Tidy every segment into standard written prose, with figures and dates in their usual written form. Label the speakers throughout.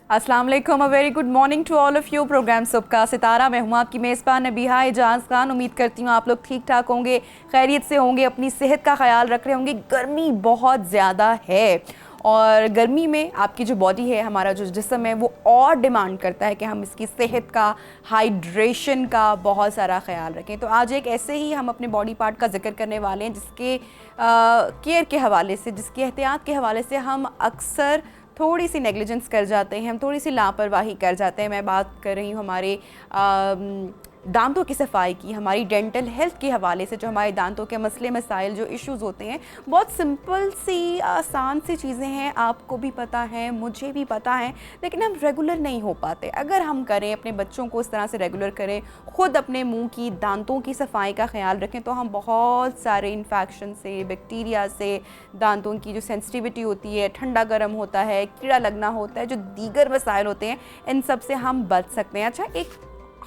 Speaker 1: अस्सलाम वालेकुम, a very good morning to all of you. Programme सुबह का सितारा, मैं हूँ आपकी मेज़बान नबीहा एजाज खान। उम्मीद करती हूँ आप लोग ठीक ठाक होंगे, खैरियत से होंगे, अपनी सेहत का ख्याल रख रहे होंगे। गर्मी बहुत ज़्यादा है और गर्मी में आपकी जो बॉडी है, हमारा जो जिस्म है, वो और डिमांड करता है कि हम इसकी सेहत का, हाइड्रेशन का बहुत सारा ख्याल रखें। तो आज एक ऐसे ही हम अपने बॉडी पार्ट का जिक्र करने वाले हैं जिसके केयर के हवाले से, जिसकी एहतियात के हवाले से हम अक्सर थोड़ी सी नेग्लिजेंस कर जाते हैं, हम थोड़ी सी लापरवाही कर जाते हैं। मैं बात कर रही हूँ हमारे दांतों की सफाई की, हमारी डेंटल हेल्थ के हवाले से। जो हमारे दांतों के मसले मसाइल, जो इश्यूज़ होते हैं, बहुत सिंपल सी आसान सी चीज़ें हैं, आपको भी पता है, मुझे भी पता है, लेकिन हम रेगुलर नहीं हो पाते। अगर हम करें, अपने बच्चों को इस तरह से रेगुलर करें, ख़ुद अपने मुंह की, दांतों की सफाई का ख्याल रखें, तो हम बहुत सारे इन्फेक्शन से, बैक्टीरिया से, दांतों की जो सेंसिटिविटी होती है, ठंडा गर्म होता है, कीड़ा लगना होता है, जो दीगर मसाइल होते हैं, इन सब से हम बच सकते हैं। अच्छा, एक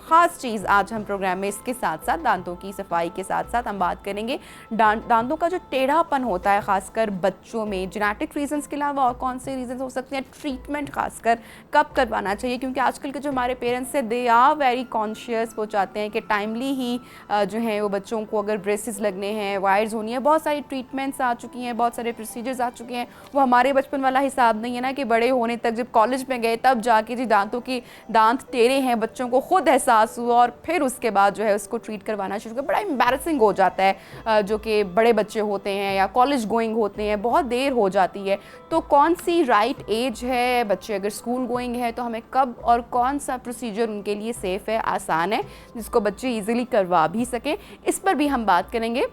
Speaker 1: ख़ास चीज़ आज हम प्रोग्राम में इसके साथ साथ, दांतों की सफाई के साथ साथ हम बात करेंगे दांतों का जो टेढ़ापन होता है, ख़ासकर बच्चों में, जेनेटिक रीजंस के अलावा और कौन से रीजंस हो सकते हैं, ट्रीटमेंट ख़ासकर कब करवाना चाहिए, क्योंकि आजकल के जो हमारे पेरेंट्स हैं, दे आर वेरी कॉन्शियस। वो चाहते हैं कि टाइमली ही जो है वो बच्चों को, अगर ब्रेसेस लगने हैं, वायर्स होनी है, बहुत सारी ट्रीटमेंट्स आ चुकी हैं, बहुत सारे प्रोसीजर्स आ चुके हैं। वो हमारे बचपन वाला हिसाब नहीं है ना कि बड़े होने तक, जब कॉलेज में गए तब जाके जी दांत टेढ़े हैं, बच्चों को खुद एहसास हुआ और फिर उसके बाद जो है उसको ट्रीट करवाना शुरू किया। बड़ा एम्बैरसिंग हो जाता है, जो कि बड़े बच्चे होते हैं या कॉलेज गोइंग होते हैं, बहुत देर हो जाती है। तो कौन सी राइट एज है, बच्चे अगर स्कूल गोइंग है तो हमें कब और कौन सा प्रोसीजर उनके लिए सेफ़ है, आसान है, जिसको बच्चे ईजिली करवा भी सकें, इस पर भी हम बात करेंगे।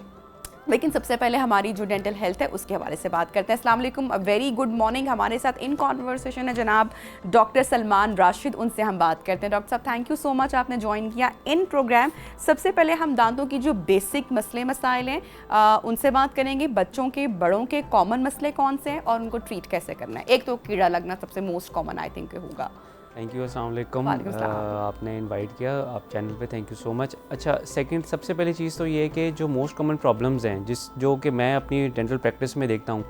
Speaker 1: लेकिन सबसे पहले हमारी जो डेंटल हेल्थ है उसके हवाले से बात करते हैं। अस्सलाम वालेकुम, वेरी गुड मॉर्निंग। हमारे साथ इन कॉन्वर्सेशन है जनाब डॉक्टर सलमान राशिद, उनसे हम बात करते हैं। डॉक्टर साहब, थैंक यू सो मच, आपने ज्वाइन किया इन प्रोग्राम। सबसे पहले हम दांतों की जो बेसिक मसले मसाइल हैं उनसे बात करेंगे। बच्चों के, बड़ों के कॉमन मसले कौन से हैं और उनको ट्रीट कैसे करना है। एक तो कीड़ा लगना सबसे मोस्ट कॉमन आई थिंक होगा।
Speaker 2: थैंक यू, अस्सलाम वालेकुम। आपने इनवाइट किया आप चैनल पे, थैंक यू सो मच। अच्छा, सेकंड सबसे पहली चीज़ तो ये है कि जो मोस्ट कॉमन प्रॉब्लम्स हैं जो कि मैं अपनी डेंटल प्रैक्टिस में देखता हूँ,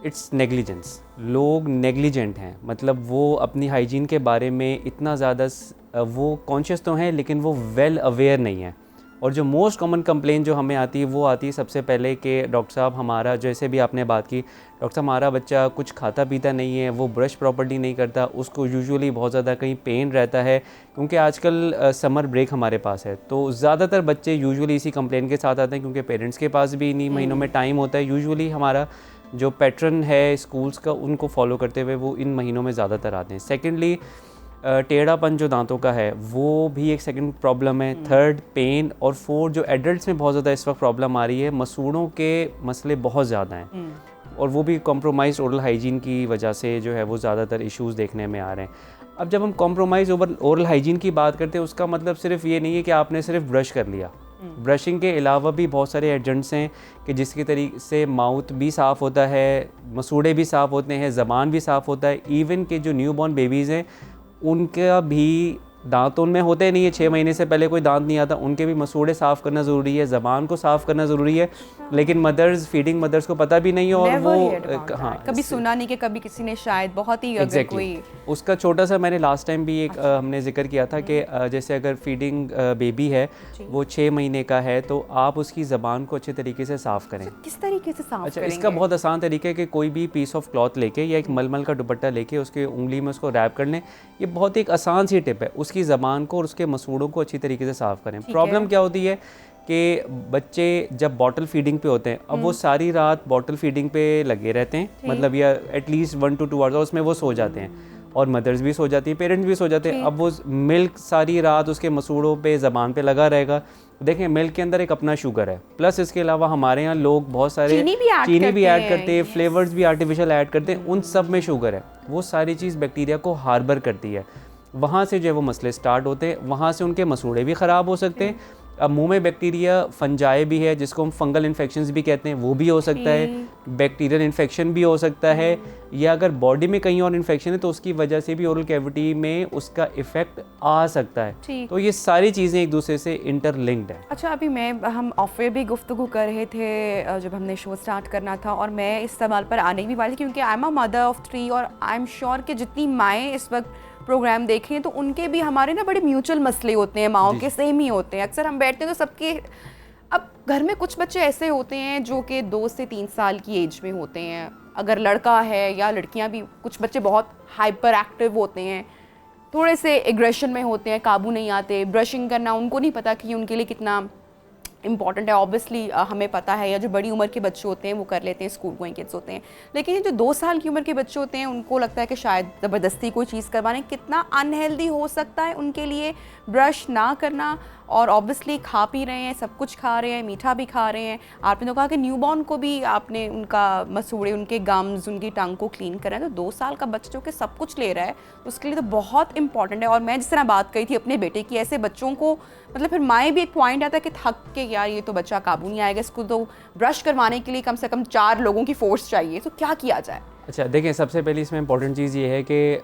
Speaker 2: इट्स नेग्लिजेंस। लोग नेग्लिजेंट हैं, मतलब वो अपनी हाइजीन के बारे में इतना ज़्यादा वो कॉन्शियस तो हैं लेकिन वो वेल अवेयर नहीं है। और जो मोस्ट कॉमन कंप्लेन जो हमें आती है वो आती है सबसे पहले कि डॉक्टर साहब हमारा, जैसे भी आपने बात की, डॉक्टर साहब हमारा बच्चा कुछ खाता पीता नहीं है, वो ब्रश प्रॉपर्ली नहीं करता, उसको यूजुअली बहुत ज़्यादा कहीं पेन रहता है, क्योंकि आजकल समर ब्रेक हमारे पास है। तो ज़्यादातर बच्चे यूजुअली इसी कंप्लेन के साथ आते हैं, क्योंकि पेरेंट्स के पास भी इन्हीं महीनों में टाइम होता है। यूजुअली हमारा जो पैटर्न है स्कूल्स का, उनको फॉलो करते हुए वो इन महीनों में ज़्यादातर आते हैं। सेकेंडली, टेढ़ापन जो दांतों का है वो भी एक सेकंड प्रॉब्लम है। Third, pain. और फोर्थ, जो एडल्ट्स में बहुत ज़्यादा इस वक्त प्रॉब्लम आ रही है, मसूड़ों के मसले बहुत ज़्यादा हैं और वो भी कॉम्प्रोमाइज़ ओरल हाइजीन की वजह से जो है वो ज़्यादातर इश्यूज़ देखने में आ रहे हैं। अब जब हम कॉम्प्रोमाइज़ ओरल हाइजीन की बात करते हैं, उसका मतलब सिर्फ ये नहीं है कि आपने सिर्फ ब्रश कर लिया। ब्रशिंग के अलावा भी बहुत सारे एजेंट्स हैं कि जिसके तरीके से माउथ भी साफ़ होता है, मसूड़े भी साफ़ होते हैं, ज़बान भी साफ़ होता है। इवन के जो न्यू बॉर्न बेबीज़ हैं उनका भी दांत उनमें होते नहीं है, 6 महीने से पहले कोई दांत नहीं आता, उनके भी मसूड़े साफ़ करना ज़रूरी है, ज़बान को साफ़ करना ज़रूरी है। लेकिन फीडिंग मदर्स को पता भी नहीं है और वो
Speaker 1: कभी सुना नहीं कि कभी किसी ने शायद बहुत ही अगर कोई
Speaker 2: उसका छोटा सा, मैंने लास्ट टाइम भी एक हमने जिक्र किया था कि जैसे अगर फीडिंग बेबी है, वो 6 महीने का है, तो आप उसकी ज़बान को अच्छे तरीके से साफ़ करें।
Speaker 1: किस तरीके से साफ़
Speaker 2: अच्छा, इसका बहुत आसान तरीका है कि कोई भी पीस ऑफ क्लॉथ लेके या एक मलमल का दुपट्टा लेके उसके उंगली में उसको रैप कर लें। ये बहुत ही एक आसान सी टिप है। उसकी ज़बान को और उसके मसूड़ों को अच्छी तरीके से साफ़ करें। प्रॉब्लम क्या होती है कि बच्चे जब बॉटल फीडिंग पे होते हैं, अब वो सारी रात बॉटल फीडिंग पे लगे रहते हैं, मतलब या एटलीस्ट 1 to 2 आवर्स, और उसमें वो सो जाते हैं और मदर्स भी सो जाती हैं, पेरेंट्स भी सो जाते हैं। अब वो मिल्क सारी रात उसके मसूड़ों पे, ज़बान पे लगा रहेगा। देखें, मिल्क के अंदर एक अपना शुगर है, प्लस इसके अलावा हमारे यहाँ लोग बहुत सारे चीनी भी ऐड करते हैं, फ्लेवर्स भी आर्टिफिशियल ऐड करते हैं, उन सब में शुगर है। वो सारी चीज़ बैक्टीरिया को हार्बर करती है, वहाँ से जो है वो मसले स्टार्ट होते हैं, वहाँ से उनके मसूड़े भी ख़राब हो सकते हैं। अब मुंह में बैक्टीरिया फंजाई भी है जिसको हम फंगल इन्फेक्शंस भी कहते हैं, वो भी हो सकता है, बैक्टीरियल इन्फेक्शन भी हो सकता है, या अगर बॉडी में कहीं और इन्फेक्शन है तो उसकी वजह से भी ओरल कैविटी में उसका इफेक्ट आ सकता है। तो ये सारी चीज़ें एक दूसरे से इंटरलिंक्ड है।
Speaker 1: अच्छा, अभी हम ऑफ एयर भी गुफ्तगू कर रहे थे जब हमने शो स्टार्ट करना था, और मैं इस सवाल पर आने भी वाली थी क्योंकि I am a mother of 3 और आई एम श्योर कि जितनी माएँ इस वक्त प्रोग्राम देख रही हैं तो उनके भी हमारे ना बड़े म्यूचुअल मसले होते हैं, माओं के सेम ही होते हैं। अक्सर हम बैठते हैं तो सबके, अब घर में कुछ बच्चे ऐसे होते हैं जो कि 2 से 3 साल की एज में होते हैं, अगर लड़का है या लड़कियां भी, कुछ बच्चे बहुत हाइपर एक्टिव होते हैं, थोड़े से एग्रेशन में होते हैं, काबू नहीं आते, ब्रशिंग करना उनको नहीं पता कि उनके लिए कितना इम्पॉर्टेंट है। ऑब्वियसली हमें पता है, या जो बड़ी उम्र के बच्चे होते हैं वो कर लेते हैं, स्कूल गोइंग किड्स होते हैं, लेकिन ये जो 2 साल की उम्र के बच्चे होते हैं उनको लगता है कि शायद ज़बरदस्ती कोई चीज़ करवाने, कितना अनहेल्दी हो सकता है उनके लिए ब्रश ना करना। और ऑब्वियसली खा पी रहे हैं, सब कुछ खा रहे हैं, मीठा भी खा रहे हैं। आपने तो कहा कि न्यूबॉर्न को भी आपने उनका मसूड़े, उनके गम्स, उनकी टंग को क्लीन करा है, तो 2 साल का बच्चा जो कि सब कुछ ले रहा है उसके लिए तो बहुत इंपॉर्टेंट है। और मैं जिस तरह बात कही थी अपने बेटे की, ऐसे बच्चों को मतलब फिर माएँ भी एक पॉइंट आता है कि थक के यार ये तो बच्चा काबू नहीं आएगा, इसको तो ब्रश करवाने के लिए कम से कम 4 लोगों की फोर्स चाहिए, तो क्या किया जाए?
Speaker 2: अच्छा देखें, सबसे पहले इसमें इंपॉर्टेंट चीज़ ये है कि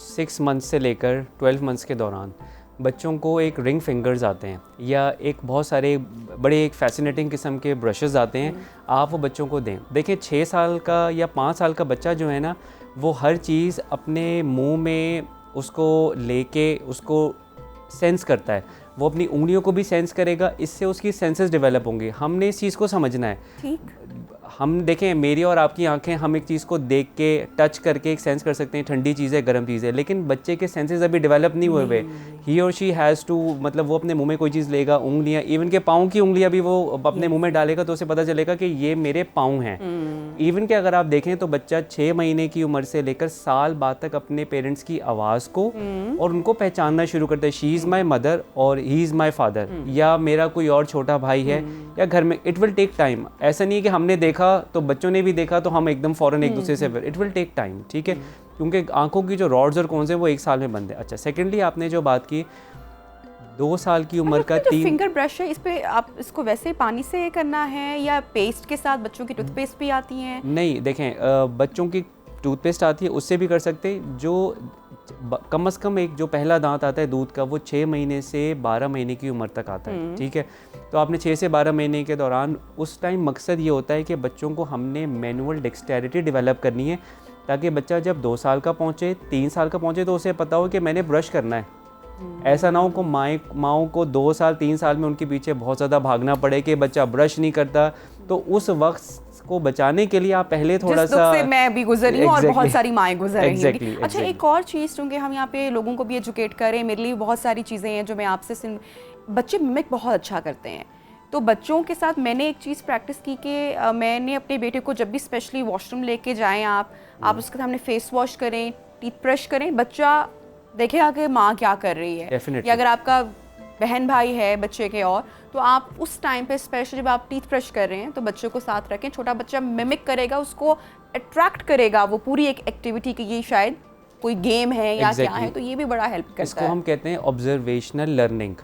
Speaker 2: 6 मंथ्स से लेकर 12 मंथ्स के दौरान बच्चों को एक रिंग फिंगर्स आते हैं, या एक बहुत सारे बड़े एक फैसिनेटिंग किस्म के ब्रशेस आते हैं, आप वो बच्चों को दें। देखिए 6 साल का या 5 साल का बच्चा जो है ना, वो हर चीज़ अपने मुंह में उसको लेके उसको सेंस करता है, वो अपनी उंगलियों को भी सेंस करेगा, इससे उसकी सेंसेस डेवलप होंगे। हमने इस चीज़ को समझना है।
Speaker 1: ठीक,
Speaker 2: हम देखें, मेरी और आपकी आंखें, हम एक चीज़ को देख के टच करके एक सेंस कर सकते हैं, ठंडी चीज़ है, गर्म चीज़ है, लेकिन बच्चे के सेंसेस अभी डेवलप नहीं हुए हुए। ही और शी हैज़ टू, मतलब वो अपने मुंह में कोई चीज़ लेगा, उंगलियां, इवन के पाँव की उंगलियां भी वो अपने मुंह में डालेगा तो उसे पता चलेगा कि ये मेरे पाँव हैं। इवन के अगर आप देखें तो बच्चा 6 महीने की उम्र से लेकर साल बाद तक अपने पेरेंट्स की आवाज़ को और उनको पहचानना शुरू करता है। शी इज़ माई मदर और ही इज़ माई फादर, या मेरा कोई और छोटा भाई है, या घर में। It will take time. ऐसा नहीं है कि हमने देखा तो बच्चों ने भी देखा तो हम एकदम फ़ौरन एक दूसरे से, इट विल टेक टाइम, ठीक है, क्योंकि आंखों की जो रॉड्स और कोन्स हैं वो 1 साल में बनते हैं। अच्छा, सेकेंडली आपने जो बात की 2 साल की उम्र का 3
Speaker 1: फिंगर ब्रश है, इस पे आप इसको वैसे पानी से करना है या पेस्ट के साथ? बच्चों की टूथपेस्ट भी आती हैं?
Speaker 2: नहीं, देखें, बच्चों की टूथपेस्ट आती है, उससे भी कर सकते हैं। जो कम से कम एक जो पहला दांत आता है दूध का, वो 6 महीने से 12 महीने की उम्र तक आता है, ठीक है। तो आपने 6 से 12 महीने के दौरान, उस टाइम मकसद ये होता है कि बच्चों को हमने मैनुअल डेक्सटेरिटी डेवलप करनी है, ताकि बच्चा जब 2 साल का पहुँचे, 3 साल का पहुँचे, तो उसे पता हो कि मैंने ब्रश करना है। ऐसा ना हो को माओं को 2 साल 3 साल में उनके पीछे बहुत ज़्यादा भागना पड़े कि बच्चा ब्रश नहीं करता। तो उस वक्त को बचाने के लिए आप पहले थोड़ा सा,
Speaker 1: से मैं भी गुजरी हूँ और बहुत सारी माएँ गुजर रही हैं। अच्छा, एक और चीज़, क्योंकि हम यहाँ पे लोगों को भी एजुकेट करें, मेरे लिए बहुत सारी चीज़ें हैं जो मैं आपसे बच्चे मिमिक बहुत अच्छा करते हैं, तो बच्चों के साथ मैंने एक चीज़ प्रैक्टिस की कि मैंने अपने बेटे को जब भी स्पेशली वॉशरूम लेके जाएं आप उसके सामने फेस वॉश करें, टीथ ब्रश करें, बच्चा देखेगा कि माँ क्या कर रही है। या अगर आपका बहन भाई है बच्चे के, और तो आप उस टाइम पे स्पेशली जब आप टीथ ब्रश कर रहे हैं तो बच्चों को साथ रखें। छोटा बच्चा मिमिक करेगा, उसको अट्रैक्ट करेगा वो पूरी एक एक्टिविटी की, ये शायद कोई गेम है या क्या है, तो ये भी बड़ा हेल्प करता है।
Speaker 2: इसको हम कहते हैं ऑब्जर्वेशनल लर्निंग।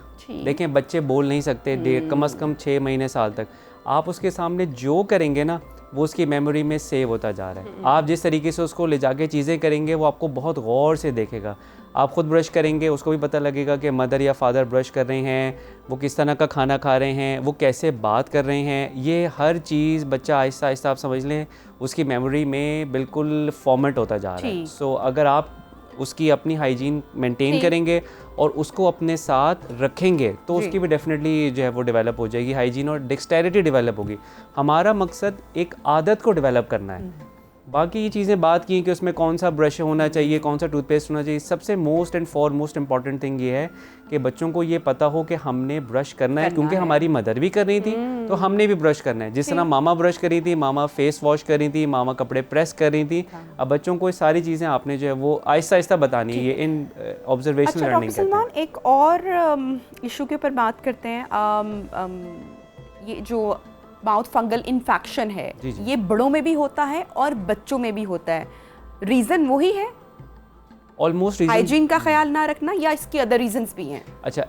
Speaker 2: देखें, बच्चे बोल नहीं सकते कम से कम 6 महीने साल तक, आप उसके सामने जो करेंगे ना वो उसकी मेमोरी में सेव होता जा रहा है। आप जिस तरीके से उसको ले जाके चीज़ें करेंगे वो आपको बहुत गौर से देखेगा। आप खुद ब्रश करेंगे, उसको भी पता लगेगा कि मदर या फादर ब्रश कर रहे हैं, वो किस तरह का खाना खा रहे हैं, वो कैसे बात कर रहे हैं, ये हर चीज़ बच्चा आहिस्ता आहिस्ता, आप समझ लें, उसकी मेमोरी में बिल्कुल फॉर्मेट होता जा रहा है। सो अगर आप उसकी अपनी हाइजीन मेंटेन करेंगे और उसको अपने साथ रखेंगे तो उसकी भी डेफिनेटली जो है वो डेवलप हो जाएगी, हाइजीन और डेक्सटेरिटी डेवलप होगी। हमारा मकसद एक आदत को डेवलप करना है। बाकी ये चीज़ें बात की कि उसमें कौन सा ब्रश होना चाहिए, कौन सा टूथपेस्ट होना चाहिए, सबसे most and foremost important thing ये है कि बच्चों को ये पता हो कि हमने ब्रश करना है, क्योंकि हमारी मदर भी कर रही थी तो हमने भी ब्रश करना है। जिस तरह मामा ब्रश कर रही थी, मामा फेस वॉश कर रही थी, मामा कपड़े प्रेस कर रही थी, अब बच्चों को ये सारी चीज़ें आपने जो है वो आहिस्ता आहिस्ता बतानी है। ये इन ऑब्जर्वेशनल लर्निंग कहते हैं।
Speaker 1: एक और इशू के ऊपर बात करते हैं, ये जो माउथ फंगल इन्फेक्शन है, ये बड़ों में भी होता है और बच्चों में भी होता है। रीज़न वही है,
Speaker 2: ऑलमोस्ट
Speaker 1: हाइजीन का ख्याल ना रखना, या इसके अदर रीजंस भी हैं?
Speaker 2: अच्छा,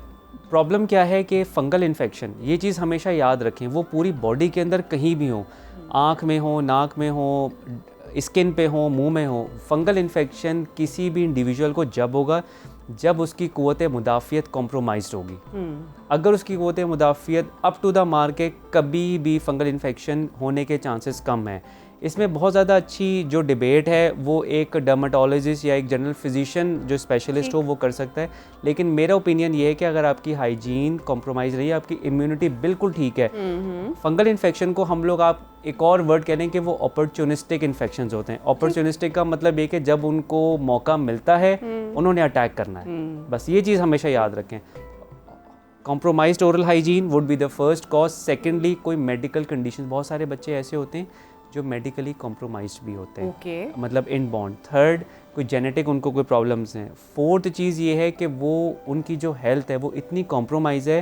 Speaker 2: प्रॉब्लम क्या है कि फंगल इन्फेक्शन, ये चीज़ हमेशा याद रखें, वो पूरी बॉडी के अंदर कहीं भी हो, आँख में हो, नाक में हो, स्किन पे हो, मुंह में हो, फंगल इन्फेक्शन किसी भी इंडिविजुअल को जब होगा जब उसकी क़ुव्वत मुदाफ़ियत कॉम्प्रोमाइज़ होगी। अगर उसकी क़ुव्वत मुदाफ़ियत अप टू द मार्क है, कभी भी फंगल इन्फेक्शन होने के चांसेस कम हैं। इसमें बहुत ज़्यादा अच्छी जो डिबेट है वो एक डर्माटोलॉजिस्ट या एक जनरल फिजिशियन जो स्पेशलिस्ट हो वो कर सकता है, लेकिन मेरा ओपिनियन ये है कि अगर आपकी हाइजीन कॉम्प्रोमाइज़ रही है, आपकी इम्यूनिटी बिल्कुल ठीक है, फंगल इन्फेक्शन को हम लोग आप एक और वर्ड कह लें कि वो अपॉर्चुनिस्टिक इन्फेक्शंस होते हैं। अपॉर्चुनिस्टिक का मतलब ये कि जब उनको मौका मिलता है उन्होंने अटैक करना है, बस ये चीज़ हमेशा याद रखें। Compromised oral hygiene would be the first cause. Secondly कोई मेडिकल कंडीशन, बहुत सारे बच्चे ऐसे होते हैं जो मेडिकली कॉम्प्रोमाइज्ड भी होते हैं, मतलब इनबॉर्न। थर्ड, कोई जेनेटिक उनको कोई प्रॉब्लम्स हैं। फोर्थ चीज़ ये है कि वो उनकी जो हेल्थ है वो इतनी कॉम्प्रोमाइज़ है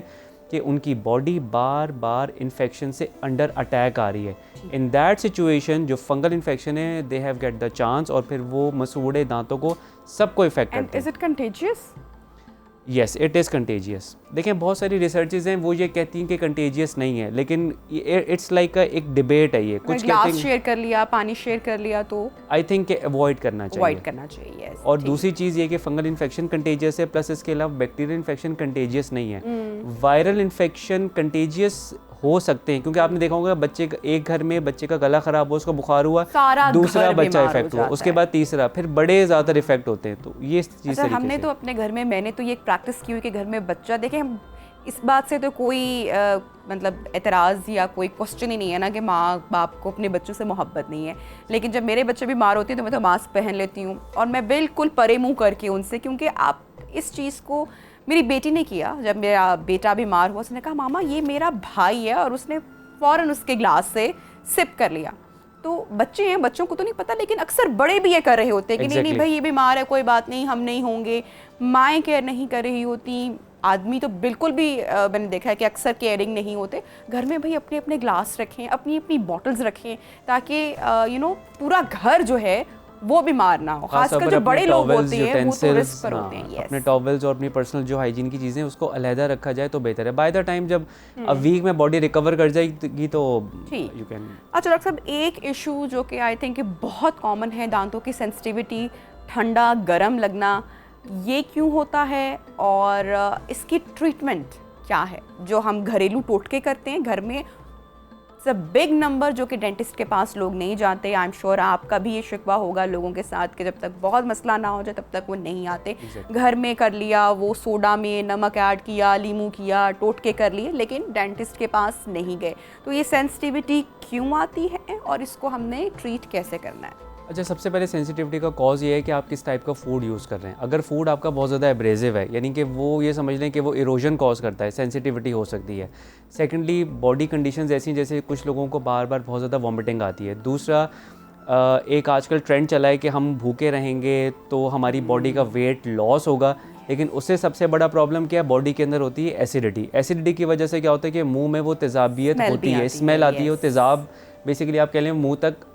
Speaker 2: कि उनकी बॉडी बार बार इन्फेक्शन से अंडर अटैक आ रही है। इन दैट सिचुएशन जो फंगल इन्फेक्शन है, they have get the chance, और फिर वो मसूड़े दांतों को सबको इफेक्ट करते हैं।
Speaker 1: Is it contagious?
Speaker 2: Yes, it is contagious. देखें बहुत सारी रिसर्चेज हैं वो ये कहती हैं कि कंटेजियस नहीं है, लेकिन इट्स लाइक एक डिबेट है। ये कुछ
Speaker 1: ग्लास शेयर कर लिया, पानी शेयर कर लिया तो
Speaker 2: आई थिंक अवॉइड करना
Speaker 1: चाहिए।
Speaker 2: और दूसरी चीज़ ये कि फंगल इन्फेक्शन कंटेजियस है, प्लस इसके अलावा बैक्टीरियल इन्फेक्शन कंटेजियस नहीं है। वायरल इन्फेक्शन कंटेजियस हो सकते हैं, क्योंकि आपने देखा होगा बच्चे एक घर में बच्चे का गला खराब हो, उसको बुखार हुआ, दूसरा बच्चा इफेक्ट हुआ, उसके बाद तीसरा, फिर बड़े ज़्यादा इफेक्ट होते हैं। तो ये चीज़
Speaker 1: हमने तो अपने घर में, मैंने तो ये प्रैक्टिस की हुई कि घर में बच्चा देखें, हम इस बात से तो कोई मतलब एतराज़ या कोई क्वेश्चन ही नहीं है ना कि माँ बाप को अपने बच्चों से मोहब्बत नहीं है, लेकिन जब मेरे बच्चे बीमार होते हैं तो मैं तो मास्क पहन लेती हूँ और मैं बिल्कुल परे मुँह करके उनसे, क्योंकि आप इस चीज़ को मेरी बेटी ने किया। जब मेरा बेटा बीमार हुआ उसने कहा मामा ये मेरा भाई है, और उसने फ़ौरन उसके ग्लास से सिप कर लिया। तो बच्चे हैं, बच्चों को तो नहीं पता, लेकिन अक्सर बड़े भी ये कर रहे होते हैं कि नहीं भाई ये बीमार है, कोई बात नहीं, हम नहीं होंगे। माएँ केयर नहीं कर रही होती, आदमी तो बिल्कुल भी मैंने देखा है कि अक्सर केयरिंग नहीं होते। घर में भाई अपने अपने ग्लास रखें, अपनी अपनी बॉटल्स रखें, ताकि पूरा घर जो है वो बीमार ना हो। खासकर जो बड़े लोग होते हैं वो तो रिस्क पर होते हैं।
Speaker 2: अपने टॉवल्स और अपनी पर्सनल जो हाइजीन की चीज़ें उसको अलहदा रखा जाए तो बेहतर है। बाय द टाइम जब वीक में बॉडी रिकवर कर जाएगी तो यू कैन।
Speaker 1: अच्छा डॉक्टर साहब, एक इशू जो कि आई थिंक बहुत कॉमन है, दांतों की सेंसिटिविटी, ठंडा गरम लगना, ये क्यों होता है और इसकी ट्रीटमेंट क्या है जो हम घरेलू टोटके करते हैं घर में? इट्स अ बिग नंबर जो कि डेंटिस्ट के पास लोग नहीं जाते। आई एम श्योर आपका भी ये शिकवा होगा लोगों के साथ कि जब तक बहुत मसला ना हो जाए तब तक वो नहीं आते। घर में कर लिया, वो सोडा में नमक ऐड किया, लीमू किया, टोटके कर लिए, लेकिन डेंटिस्ट के पास नहीं गए। तो ये सेंसिटिविटी क्यों आती है और इसको हमने ट्रीट कैसे करना है?
Speaker 2: अच्छा, सबसे पहले सेंसिटिविटी का कॉज ये है कि आप किस टाइप का फूड यूज़ कर रहे हैं। अगर फूड आपका बहुत ज़्यादा एब्रेसिव है, यानी कि वो ये समझ लें कि वो इरोजन कॉज करता है, सेंसिटिविटी हो सकती है। सेकेंडली, बॉडी कंडीशंस ऐसी जैसे कुछ लोगों को बार बार बहुत ज़्यादा वॉमिटिंग आती है। दूसरा, एक आजकल ट्रेंड चला है कि हम भूखे रहेंगे तो हमारी बॉडी का वेट लॉस होगा, लेकिन उससे सबसे बड़ा प्रॉब्लम क्या है, बॉडी के अंदर होती है एसिडिटी। एसिडिटी की वजह से क्या होता है कि मुंह में वो तेज़ाबियत होती है, स्मेल आती है, वो तेज़ाब बेसिकली आप कह लें मुंह तक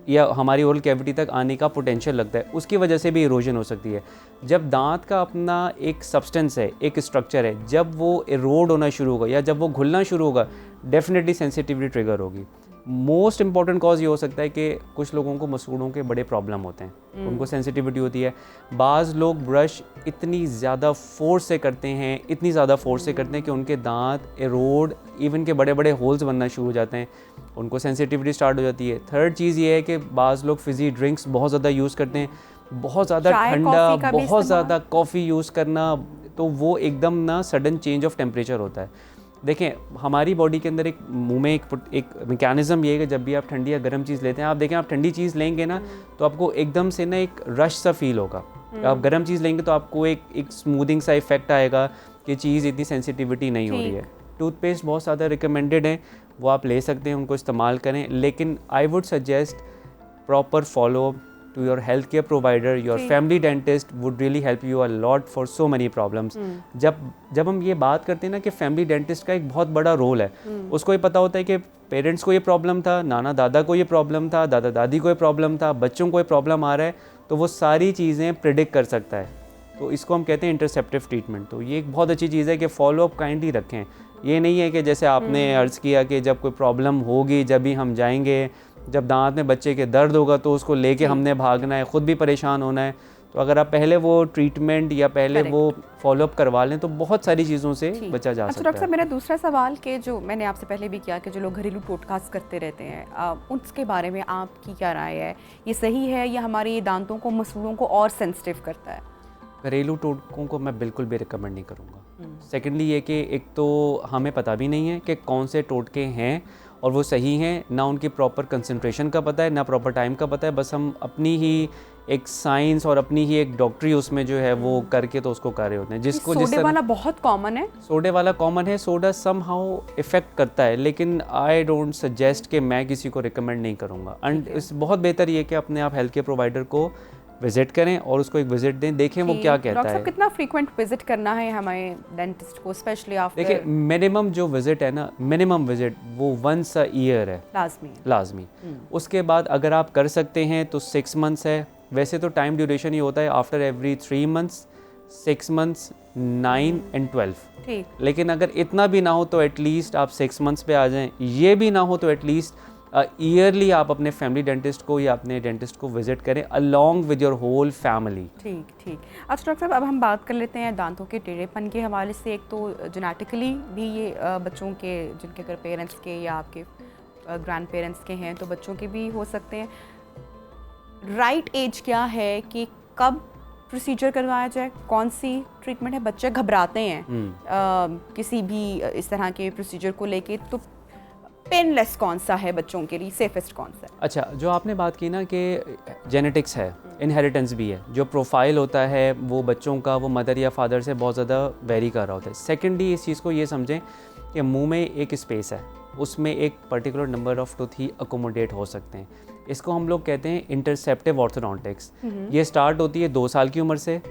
Speaker 2: या हमारी ओरल कैविटी तक आने का पोटेंशियल लगता है, उसकी वजह से भी इरोजन हो सकती है। जब दांत का अपना एक सब्सटेंस है, एक स्ट्रक्चर है, जब वो इरोड होना शुरू होगा या जब वो घुलना शुरू होगा, डेफिनेटली सेंसिटिविटी ट्रिगर होगी। मोस्ट इंपॉर्टेंट कॉज ये हो सकता है कि कुछ लोगों को मसूड़ों के बड़े प्रॉब्लम होते हैं, उनको सेंसिटिविटी होती है। बाज़ लोग ब्रश इतनी ज़्यादा फोर्स से करते हैं, इतनी ज़्यादा फोर्स से करते हैं कि उनके दांत इरोड, इवन के बड़े बड़े होल्स बनना शुरू हो जाते हैं, उनको सेंसिटिविटी स्टार्ट हो जाती है। थर्ड चीज़ ये है कि बाज़ लोग फिज़ी ड्रिंक्स बहुत ज़्यादा यूज़ करते हैं, बहुत ज़्यादा ठंडा, बहुत ज़्यादा कॉफ़ी यूज़ करना, तो वो एकदम ना सडन चेंज ऑफ टेम्परेचर होता है। देखें, हमारी बॉडी के अंदर एक मुंह में एक मैकेनिज़्म ये है कि जब भी आप ठंडी या गर्म चीज़ लेते हैं, आप देखें आप ठंडी चीज़ लेंगे ना तो आपको एकदम से ना एक रश सा फील होगा। आप गर्म चीज़ लेंगे तो आपको एक स्मूथिंग सा इफेक्ट आएगा कि चीज़ इतनी सेंसिटिविटी नहीं हो रही है। टूथपेस्ट बहुत ज़्यादा रिकमेंडेड है, वो आप ले सकते हैं, उनको इस्तेमाल करें, लेकिन I would suggest proper follow to your healthcare provider, your family dentist would really help you a lot for so many problems. जब हम ये बात करते हैं ना कि फैमिली डेंटिस्ट का एक बहुत बड़ा रोल है, उसको ये पता होता है कि पेरेंट्स को ये प्रॉब्लम था, नाना दादा को ये प्रॉब्लम था, दादा दादी को ये प्रॉब्लम था, बच्चों को ये प्रॉब्लम आ रहा है, तो वो सारी चीज़ें प्रिडिक्ट कर सकता है तो इसको हम कहते हैं इंटरसेप्टिव ट्रीटमेंट। तो ये एक बहुत अच्छी चीज़ है कि फॉलोअप काइंडली रखें। ये नहीं है कि जैसे आपने अर्ज़ किया कि जब कोई प्रॉब्लम होगी जब भी हम जाएंगे, जब दांत में बच्चे के दर्द होगा तो उसको लेके हमने भागना है, ख़ुद भी परेशान होना है। तो अगर आप पहले वो ट्रीटमेंट या पहले वो फॉलोअप करवा लें तो बहुत सारी चीज़ों से बचा जा सकता है।
Speaker 1: डॉक्टर साहब, मेरा दूसरा सवाल कि जो मैंने आपसे पहले भी किया कि जो लोग घरेलू टोटकास करते रहते हैं, उसके बारे में आपकी क्या राय है? ये सही है या हमारे दांतों को, मसूड़ों को और सेंसिटिव करता है?
Speaker 2: घरेलू टोटकों को मैं बिल्कुल भी रिकमेंड नहीं करूँगा। सेकेंडली ये कि एक तो हमें पता भी नहीं है कि कौन से टोटके हैं और वो सही हैं, ना उनकी प्रॉपर कंसंट्रेशन का पता है, ना प्रॉपर टाइम का पता है। बस हम अपनी ही एक साइंस और अपनी ही एक डॉक्टरी उसमें जो है वो करके तो उसको कर रहे होते हैं। जिसको
Speaker 1: सोडे वाला बहुत कॉमन है।
Speaker 2: सोडे वाला कॉमन है, सोडा सम हाउ इफ़ेक्ट करता है, लेकिन आई डोंट सजेस्ट कि मैं किसी को रिकमेंड नहीं करूँगा। एंड इस बहुत बेहतर ये कि अपने आप हेल्थ केयर प्रोवाइडर को विजिट करें और उसको एक विजिट दें, देखें वो क्या कहता है।
Speaker 1: डॉक्टर साहब, कितना फ्रीक्वेंट विजिट करना है हमें डेंटिस्ट को, स्पेशली आफ्टर?
Speaker 2: देखिए, मिनिमम जो विजिट है ना, मिनिमम विजिट वो वंस अ ईयर है, लाजमी। उसके बाद अगर आप कर सकते हैं तो 6 मंथ्स है। वैसे तो टाइम ड्यूरेशन ही होता है after every 3 months, 6 months, 9 and 12।
Speaker 1: ठीक।
Speaker 2: लेकिन अगर इतना भी ना हो तो एटलीस्ट आप 6 मंथ्स पे आ जाएं। ये भी ना हो तो एटलीस्ट ईयरली आप अपने फैमिली डेंटिस्ट को या अपने डेंटिस्ट को विजिट करें along with your whole family.
Speaker 1: ठीक ठीक। अच्छा डॉक्टर साहब, अब हम बात कर लेते हैं दांतों के टेढ़ेपन के हवाले से। एक तो जेनेटिकली भी ये बच्चों के, जिनके अगर पेरेंट्स के या आपके ग्रैंड पेरेंट्स के हैं तो बच्चों के भी हो सकते हैं। राइट एज क्या है कि कब प्रोसीजर करवाया जाए? कौन सी ट्रीटमेंट है? बच्चे घबराते हैं किसी भी इस तरह के प्रोसीजर को लेके, तो पेनलेस कौन सा है बच्चों के लिए, सेफेस्ट कौन सा है?
Speaker 2: अच्छा, जो आपने बात की ना कि जेनेटिक्स है, इनहेरिटेंस भी है, जो प्रोफाइल होता है वो बच्चों का वो मदर या फादर से बहुत ज़्यादा वेरी कर रहा होता है। सेकेंडली इस चीज़ को ये समझें कि मुंह में एक स्पेस है, उसमें एक particular number of tooth he accommodate हो सकते हैं। इसको हम लोग कहते हैं इंटरसेप्टिव ऑर्थोडोंटिक्स। ये स्टार्ट होती है 2 साल की उम्र से,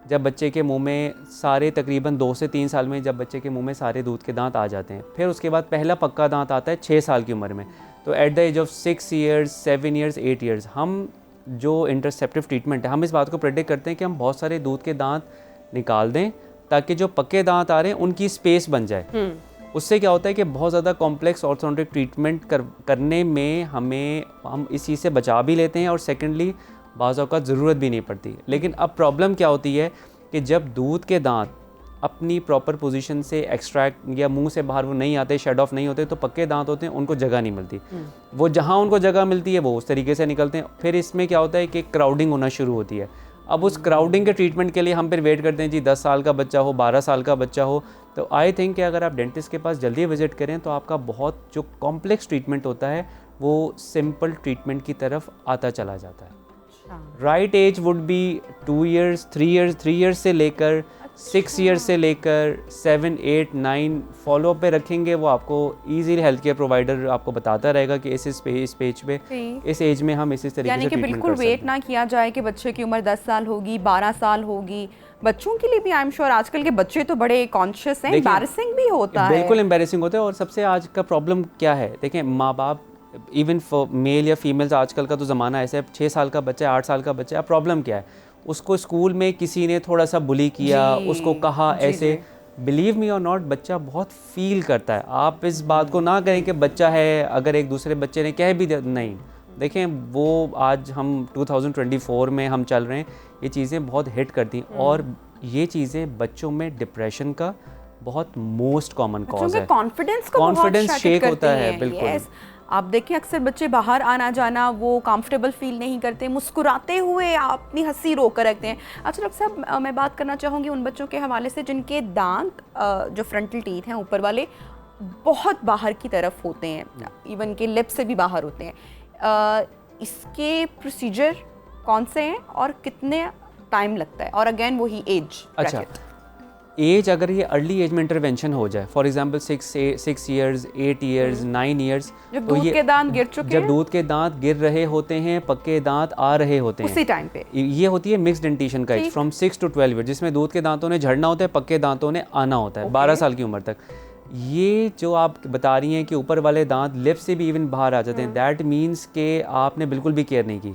Speaker 2: जब बच्चे के मुंह में सारे, तकरीबन 2 से 3 साल में जब बच्चे के मुंह में सारे दूध के दांत आ जाते हैं। फिर उसके बाद पहला पक्का दांत आता है 6 साल की उम्र में। तो at the age of 6 years, 7 years, 8 years हम जो इंटरसेप्टिव ट्रीटमेंट है, हम इस बात को प्रेडिक्ट करते हैं कि हम बहुत सारे दूध के दांत निकाल दें ताकि जो पक्के दांत आ रहे हैं उनकी स्पेस बन जाए। उससे क्या होता है कि बहुत ज़्यादा कॉम्प्लेक्स ऑर्थोडोंटिक ट्रीटमेंट करने में हम इस चीज़ से बचा भी लेते हैं और सेकेंडली बाज़ औक़ात ज़रूरत भी नहीं पड़ती। लेकिन अब प्रॉब्लम क्या होती है कि जब दूध के दांत अपनी प्रॉपर पोजीशन से एक्सट्रैक्ट या मुंह से बाहर वो नहीं आते, शेड ऑफ नहीं होते, तो पक्के दांत होते हैं उनको जगह नहीं मिलती। वो जहाँ उनको जगह मिलती है वो उस तरीके से निकलते हैं। फिर इसमें क्या होता है कि क्राउडिंग होना शुरू होती है। अब उस क्राउडिंग के ट्रीटमेंट के लिए हम फिर वेट करते हैं जी 10 साल का बच्चा हो, 12 साल का बच्चा हो। तो आई थिंक कि अगर आप डेंटिस्ट के पास जल्दी विजिट करें तो आपका बहुत जो कॉम्प्लेक्स ट्रीटमेंट होता है वो सिंपल ट्रीटमेंट की तरफ आता चला जाता है। Right age would be 2 years, 3 years से लेकर 6 ईयर्स से लेकर 7, 8, 9 फॉलो पे रखेंगे। वो आपको इजीली हेल्थ केयर प्रोवाइडर आपको बताता रहेगा कि इस पेज पे इस एज में हम इस तरीके
Speaker 1: यानी
Speaker 2: से
Speaker 1: कि बिल्कुल वेट ना किया जाए कि बच्चे की उम्र 10 साल होगी, 12 साल होगी। बच्चों के लिए भी आई एम श्योर आजकल के बच्चे तो बड़े कॉन्शियस हैं, एम्बैरेसिंग भी होता है।
Speaker 2: बिल्कुल एम्बैरेसिंग होता है। और सबसे आज का प्रॉब्लम क्या है, देखें माँ बाप, इवन फॉर मेल या फीमेल्स, आजकल का तो ज़माना ऐसा है, 6 साल का बच्चा है, 8 साल का बच्चा है, प्रॉब्लम क्या है, उसको स्कूल में किसी ने थोड़ा सा बुली किया, उसको कहा ऐसे, बिलीव मी और नॉट, बच्चा बहुत फील करता है। आप इस बात को ना करें कि बच्चा है, अगर एक दूसरे बच्चे ने कह भी दिया, नहीं। देखें, वो आज हम 2024 में हम चल रहे हैं, ये चीज़ें बहुत हिट करती हैं और ये चीज़ें बच्चों में डिप्रेशन का बहुत मोस्ट कॉमन कॉज है।
Speaker 1: कॉन्फिडेंस
Speaker 2: शेक होता है। बिल्कुल
Speaker 1: आप देखिए अक्सर बच्चे बाहर आना जाना वो कंफर्टेबल फील नहीं करते, मुस्कुराते हुए अपनी हंसी रोक रखते हैं। अच्छा डॉक्टर साहब, मैं बात करना चाहूँगी उन बच्चों के हवाले से जिनके दांत जो फ्रंटल टीथ हैं ऊपर वाले बहुत बाहर की तरफ होते हैं, इवन के लिप से भी बाहर होते हैं। इसके प्रोसीजर कौन से हैं और कितने टाइम लगता है? और अगेन वही एज।
Speaker 2: अच्छा, एज अगर ये अर्ली एज में इंटरवेंशन हो जाए, for example 6 years, 8 years, 9 years,
Speaker 1: जब दूध के दांत गिर चुके हैं,
Speaker 2: जब दूध के दांत गिर रहे होते हैं, पक्के दांत आ रहे होते हैं,
Speaker 1: उसी टाइम पे ये
Speaker 2: होती है मिक्स डेंटिशन का एज, फ्रॉम 6 to 12 ईयर, जिसमें दूध के दांतों ने झड़ना होता है, पक्के दांतों ने आना होता है 12 साल की उम्र तक। ये जो आप बता रही हैं कि ऊपर वाले दांत लिप से भी इवन बाहर आ जाते हैं, दैट मीन्स कि आपने बिल्कुल भी केयर नहीं की।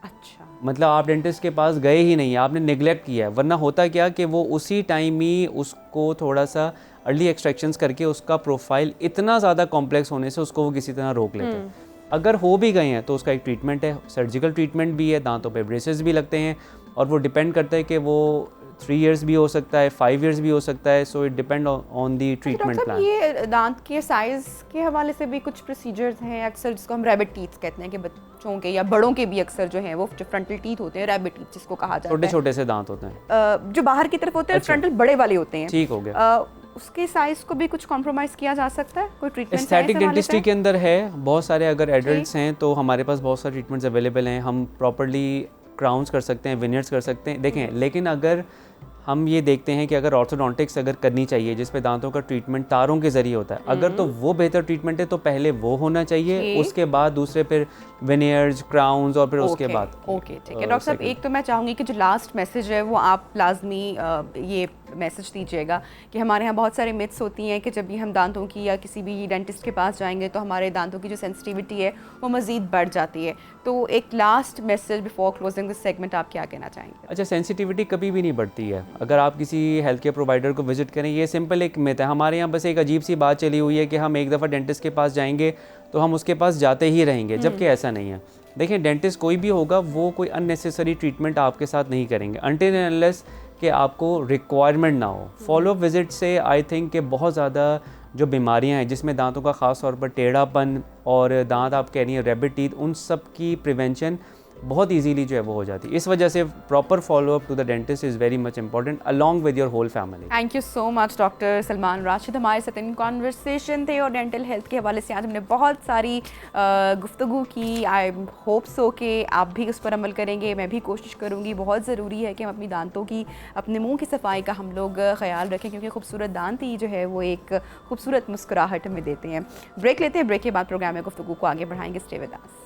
Speaker 1: अच्छा,
Speaker 2: मतलब आप डेंटिस्ट के पास गए ही नहीं, आपने निगलेक्ट किया है। वरना होता क्या कि वो उसी टाइम ही उसको थोड़ा सा अर्ली एक्सट्रैक्शंस करके उसका प्रोफाइल इतना ज़्यादा कॉम्प्लेक्स होने से उसको वो किसी तरह रोक लेते हैं। अगर हो भी गए हैं तो उसका एक ट्रीटमेंट है, सर्जिकल ट्रीटमेंट भी है, दांतों पे ब्रेसेस भी लगते हैं, और वो डिपेंड करता है कि वो 3 इयर्स भी हो सकता है, 5 इयर्स भी हो सकता है। So it depend on the treatment
Speaker 1: doctor
Speaker 2: plan.
Speaker 1: ये दांत के साइज के हवाले से भी कुछ प्रोसीजर्स हैं अक्सर, जिसको हम रैबिट टीथ कहते हैं, कि बच्चों के या बड़ों के भी अक्सर जो हैं वो जो फ्रंटल टीथ होते हैं, रैबिट टीथ जिसको कहा जाता
Speaker 2: छोटे
Speaker 1: है,
Speaker 2: छोटे से दांत होते हैं,
Speaker 1: जो बाहर की तरफ होते हैं,
Speaker 2: अच्छा।
Speaker 1: फ्रंटल बड़े वाले होते हैं।
Speaker 2: ठीक हो गया।
Speaker 1: उसके साइज को भी कुछ कॉम्प्रोमाइज़ किया जा सकता है, कोई ट्रीटमेंट
Speaker 2: एस्थेटिक डेंटिस्ट्री के अंदर है बहुत सारे। अगर एडल्ट्स हैं तो हमारे पास बहुत सारे ट्रीटमेंट्स अवेलेबल हैं। हम प्रॉपर्ली क्राउन्स कर सकते हैं, विनियर्स कर सकते हैं। देखें, लेकिन अगर हम ये देखते हैं कि अगर ऑर्थोडोंटिक्स अगर करनी चाहिए जिस पे दांतों का ट्रीटमेंट तारों के जरिए होता है, अगर तो वो बेहतर ट्रीटमेंट है तो पहले वो होना चाहिए, उसके बाद दूसरे फिर विनियर्स, क्राउन्स, और फिर उसके बाद
Speaker 1: ओके, ठीक है। डॉक्टर साहब, एक तो मैं चाहूँगी कि जो लास्ट मैसेज है वो आप लाजमी ये मैसेज दीजिएगा कि हमारे यहाँ बहुत सारे मिथ्स होती हैं कि जब भी हम दांतों की या किसी भी डेंटिस्ट के पास जाएंगे तो हमारे दांतों की जो सेंसिटिविटी है वो मज़ीद बढ़ जाती है। तो एक last message before closing this segment आप क्या कहना चाहेंगे?
Speaker 2: अच्छा, सेंसिटिविटी कभी भी नहीं बढ़ती है। अगर आप किसी हेल्थ केयर प्रोवाइडर को विजिट करें, ये सिंपल एक मिथ है। हमारे यहाँ बस एक अजीब सी बात चली हुई है कि हम एक दफ़ा डेंटिस्ट के पास जाएंगे तो हम उसके पास जाते ही रहेंगे, जबकि ऐसा नहीं है। देखिए, डेंटिस्ट कोई भी होगा वो कोई अननेसेसरी ट्रीटमेंट आपके साथ नहीं करेंगे अनटिल एंड अनलेस कि आपको रिक्वायरमेंट ना हो। फॉलोअप विजिट से आई थिंक कि बहुत ज़्यादा जो बीमारियां हैं जिसमें दांतों का ख़ास तौर पर टेढ़ापन और दांत आप कह रही हैं रैबिट टीथ, उन सब की प्रिवेंशन बहुत इजीली जो है वो हो जाती है। इस वजह से proper follow up to the dentist is very much important along with your whole family.
Speaker 1: Thank you so much doctor Salman Rashid, हमारे साथ इन कॉन्वर्सेशन थे और डेंटल हेल्थ के हवाले से आज हमने बहुत सारी गुफ्तगू की। आई होप सो कि आप भी उस पर अमल करेंगे, मैं भी कोशिश करूँगी। बहुत ज़रूरी है कि हम अपनी दांतों की, अपने मुंह की सफाई का हम लोग ख्याल रखें, क्योंकि खूबसूरत दांत ही जो है वो एक खूबसूरत मुस्कुराहट हमें देते हैं। ब्रेक लेते हैं, ब्रेक के बाद प्रोग्राम में गुफ्तगू को आगे बढ़ाएंगे। Stay with us.